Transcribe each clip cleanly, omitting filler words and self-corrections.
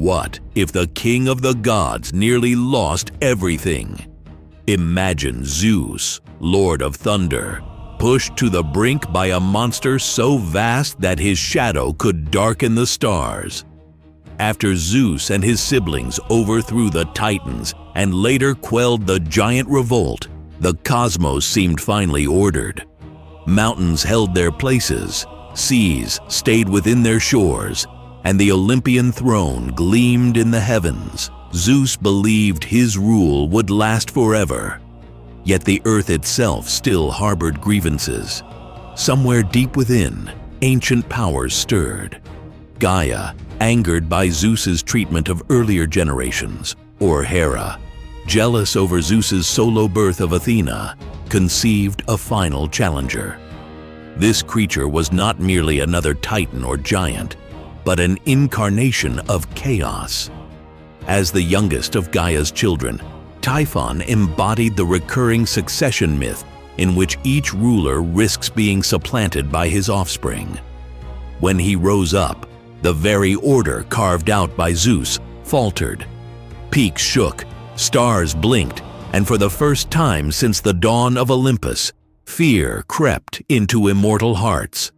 What if the king of the gods nearly lost everything? Imagine Zeus, Lord of Thunder, pushed to the brink by a monster so vast that his shadow could darken the stars. After Zeus and his siblings overthrew the Titans and later quelled the giant revolt, the cosmos seemed finally ordered. Mountains held their places, seas stayed within their shores, and the Olympian throne gleamed in the heavens. Zeus believed his rule would last forever. Yet the earth itself still harbored grievances. Somewhere deep within, ancient powers stirred. Gaia, angered by Zeus's treatment of earlier generations, or Hera, jealous over Zeus's solo birth of Athena, conceived a final challenger. This creature was not merely another titan or giant, but an incarnation of chaos. As the youngest of Gaia's children, Typhon embodied the recurring succession myth in which each ruler risks being supplanted by his offspring. When he rose up, the very order carved out by Zeus faltered. Peaks shook, stars blinked, and for the first time since the dawn of Olympus, fear crept into immortal hearts.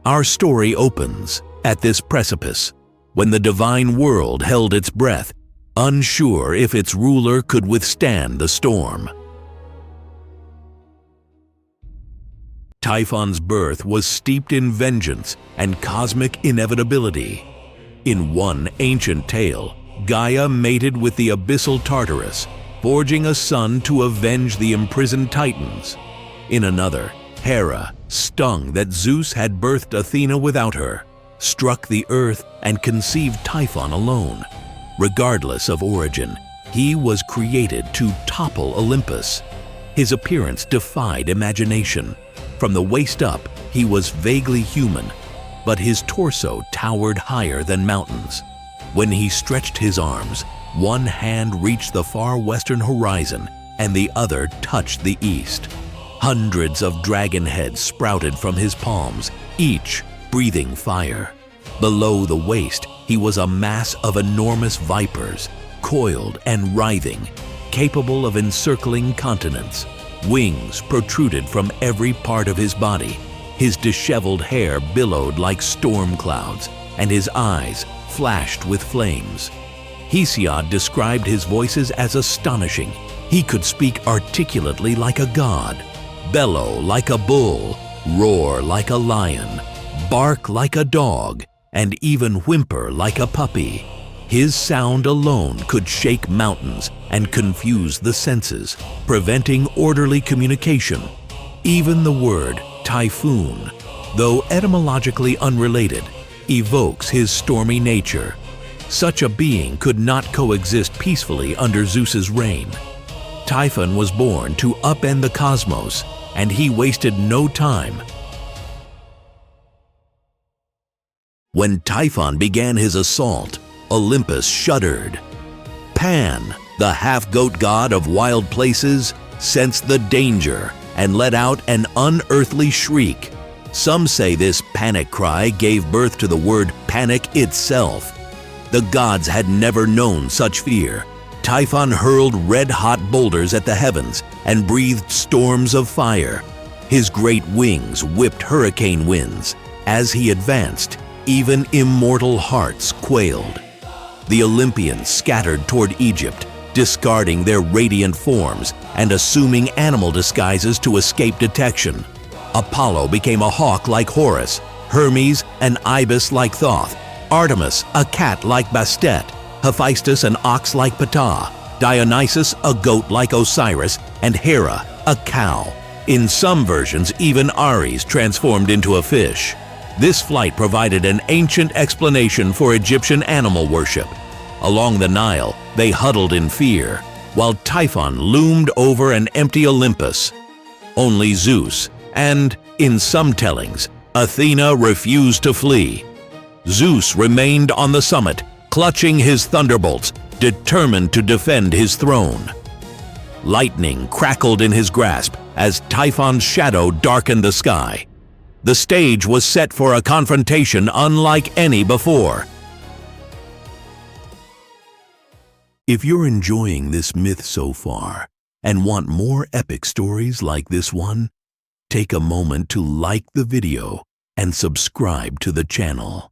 Our story opens at this precipice, when the divine world held its breath, unsure if its ruler could withstand the storm. Typhon's birth was steeped in vengeance and cosmic inevitability. In one ancient tale, Gaia mated with the abyssal Tartarus, forging a son to avenge the imprisoned Titans. In another, Hera, stung that Zeus had birthed Athena without her, struck the earth and conceived Typhon alone. Regardless of origin, he was created to topple Olympus. His appearance defied imagination. From the waist up, he was vaguely human, but his torso towered higher than mountains. When he stretched his arms, one hand reached the far western horizon and the other touched the east. Hundreds of dragon heads sprouted from his palms, each breathing fire. Below the waist, he was a mass of enormous vipers, coiled and writhing, capable of encircling continents. Wings protruded from every part of his body. His disheveled hair billowed like storm clouds, and his eyes flashed with flames. Hesiod described his voices as astonishing. He could speak articulately like a god, bellow like a bull, roar like a lion, bark like a dog, and even whimper like a puppy. His sound alone could shake mountains and confuse the senses, preventing orderly communication. Even the word typhoon, though etymologically unrelated, evokes his stormy nature. Such a being could not coexist peacefully under Zeus's reign. Typhon was born to upend the cosmos, and he wasted no time. When Typhon began his assault, Olympus shuddered. Pan, the half-goat god of wild places, sensed the danger and let out an unearthly shriek. Some say this panic cry gave birth to the word panic itself. The gods had never known such fear. Typhon hurled red-hot boulders at the heavens and breathed storms of fire. His great wings whipped hurricane winds. As he advanced, even immortal hearts quailed. The Olympians scattered toward Egypt, discarding their radiant forms and assuming animal disguises to escape detection. Apollo became a hawk like Horus, Hermes an ibis like Thoth, Artemis a cat like Bastet, Hephaestus an ox like Ptah, Dionysus a goat like Osiris, and Hera a cow. In some versions, even Ares transformed into a fish. This flight provided an ancient explanation for Egyptian animal worship. Along the Nile, they huddled in fear, while Typhon loomed over an empty Olympus. Only Zeus, and, in some tellings, Athena refused to flee. Zeus remained on the summit, clutching his thunderbolts, determined to defend his throne. Lightning crackled in his grasp as Typhon's shadow darkened the sky. The stage was set for a confrontation unlike any before. If you're enjoying this myth so far and want more epic stories like this one, take a moment to like the video and subscribe to the channel.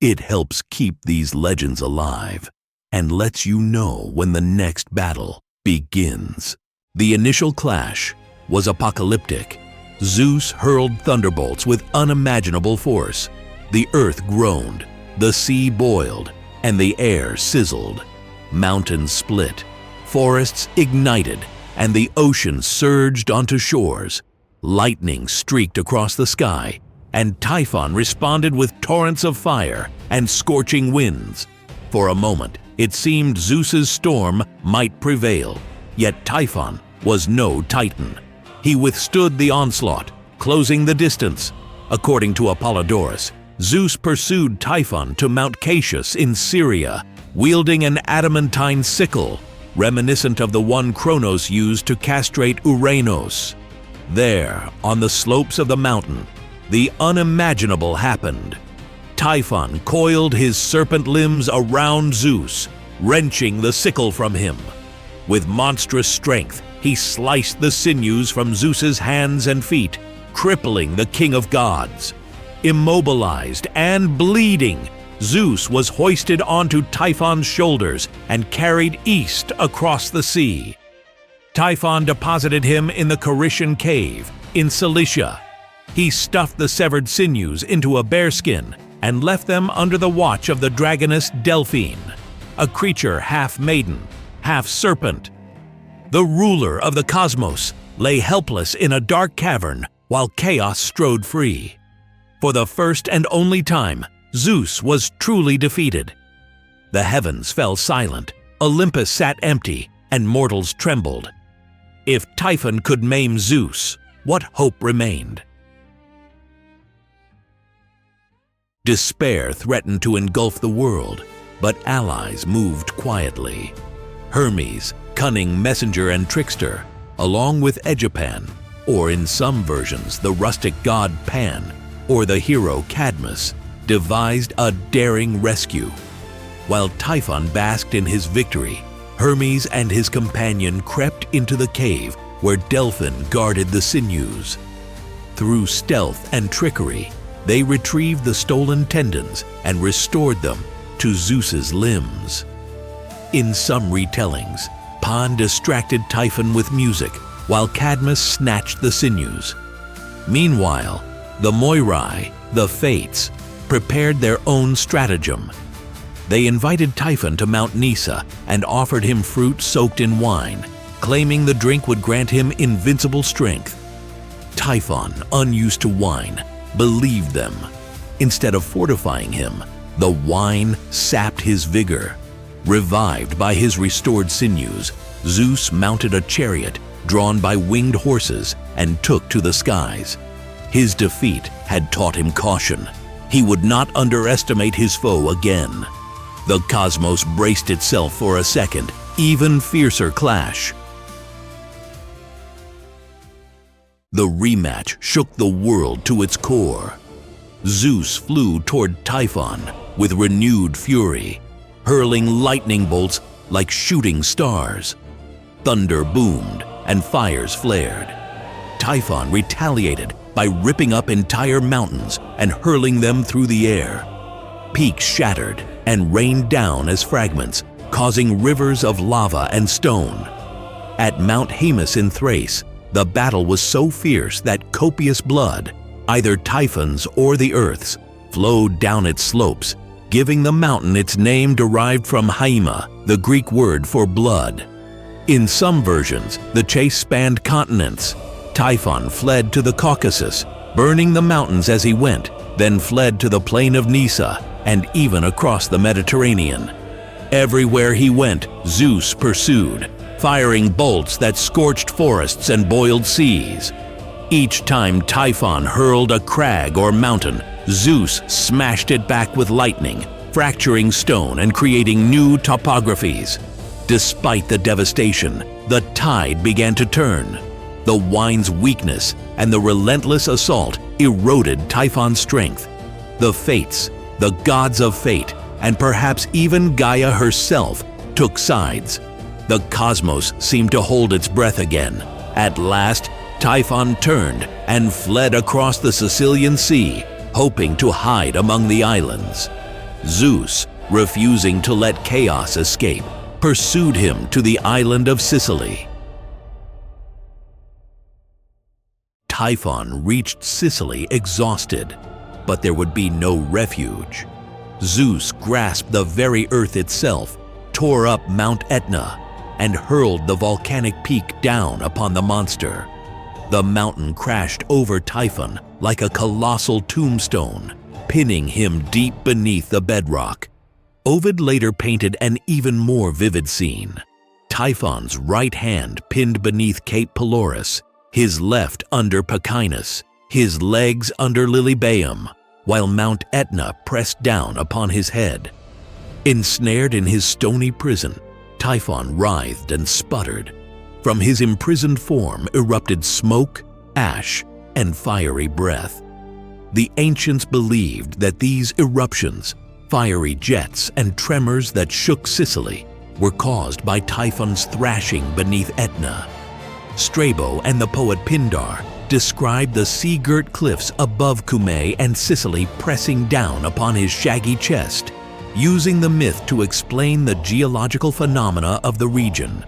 It helps keep these legends alive and lets you know when the next battle begins. The initial clash was apocalyptic. Zeus hurled thunderbolts with unimaginable force. The earth groaned, the sea boiled, and the air sizzled. Mountains split, forests ignited, and the ocean surged onto shores. Lightning streaked across the sky, and Typhon responded with torrents of fire and scorching winds. For a moment, it seemed Zeus's storm might prevail, yet Typhon was no Titan. He withstood the onslaught, closing the distance. According to Apollodorus, Zeus pursued Typhon to Mount Cassius in Syria, wielding an adamantine sickle, reminiscent of the one Kronos used to castrate Uranos. There, on the slopes of the mountain, the unimaginable happened. Typhon coiled his serpent limbs around Zeus, wrenching the sickle from him. With monstrous strength, he sliced the sinews from Zeus's hands and feet, crippling the king of gods. Immobilized and bleeding, Zeus was hoisted onto Typhon's shoulders and carried east across the sea. Typhon deposited him in the Carycian cave in Cilicia. He stuffed the severed sinews into a bearskin and left them under the watch of the dragoness Delphine, a creature half maiden, half serpent. The ruler of the cosmos lay helpless in a dark cavern while chaos strode free. For the first and only time, Zeus was truly defeated. The heavens fell silent, Olympus sat empty, and mortals trembled. If Typhon could maim Zeus, what hope remained? Despair threatened to engulf the world, but allies moved quietly. Hermes, cunning messenger and trickster, along with Egipan, or in some versions the rustic god Pan, or the hero Cadmus, devised a daring rescue. While Typhon basked in his victory, Hermes and his companion crept into the cave where Delphin guarded the sinews. Through stealth and trickery, they retrieved the stolen tendons and restored them to Zeus's limbs. In some retellings, Pan distracted Typhon with music while Cadmus snatched the sinews. Meanwhile, the Moirai, the Fates, prepared their own stratagem. They invited Typhon to Mount Etna and offered him fruit soaked in wine, claiming the drink would grant him invincible strength. Typhon, unused to wine, believed them. Instead of fortifying him, the wine sapped his vigor. Revived by his restored sinews, Zeus mounted a chariot drawn by winged horses and took to the skies. His defeat had taught him caution. He would not underestimate his foe again. The cosmos braced itself for a second, even fiercer clash. The rematch shook the world to its core. Zeus flew toward Typhon with renewed fury, hurling lightning bolts like shooting stars. Thunder boomed and fires flared. Typhon retaliated by ripping up entire mountains and hurling them through the air. Peaks shattered and rained down as fragments, causing rivers of lava and stone. At Mount Hermes in Thrace, the battle was so fierce that copious blood, either Typhon's or the Earth's, flowed down its slopes, giving the mountain its name derived from haima, the Greek word for blood. In some versions, the chase spanned continents. Typhon fled to the Caucasus, burning the mountains as he went, then fled to the plain of Nysa and even across the Mediterranean. Everywhere he went, Zeus pursued, firing bolts that scorched forests and boiled seas. Each time Typhon hurled a crag or mountain, Zeus smashed it back with lightning, fracturing stone and creating new topographies. Despite the devastation, the tide began to turn. The wine's weakness and the relentless assault eroded Typhon's strength. The Fates, the gods of fate, and perhaps even Gaia herself, took sides. The cosmos seemed to hold its breath again. At last, Typhon turned and fled across the Sicilian Sea, hoping to hide among the islands. Zeus, refusing to let chaos escape, pursued him to the island of Sicily. Typhon reached Sicily exhausted, but there would be no refuge. Zeus grasped the very earth itself, tore up Mount Etna, and hurled the volcanic peak down upon the monster. The mountain crashed over Typhon like a colossal tombstone, pinning him deep beneath the bedrock. Ovid later painted an even more vivid scene. Typhon's right hand pinned beneath Cape Pelorus, his left under Pachynus, his legs under Lilybaeum, while Mount Etna pressed down upon his head. Ensnared in his stony prison, Typhon writhed and sputtered. From his imprisoned form erupted smoke, ash, and fiery breath. The ancients believed that these eruptions, fiery jets and tremors that shook Sicily, were caused by Typhon's thrashing beneath Etna. Strabo and the poet Pindar described the sea-girt cliffs above Cumae and Sicily pressing down upon his shaggy chest, using the myth to explain the geological phenomena of the region.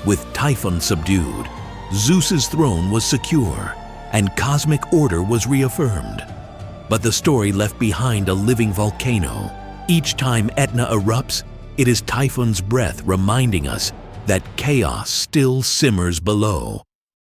With Typhon subdued, Zeus's throne was secure, and cosmic order was reaffirmed. But the story left behind a living volcano. Each time Etna erupts, it is Typhon's breath reminding us that chaos still simmers below.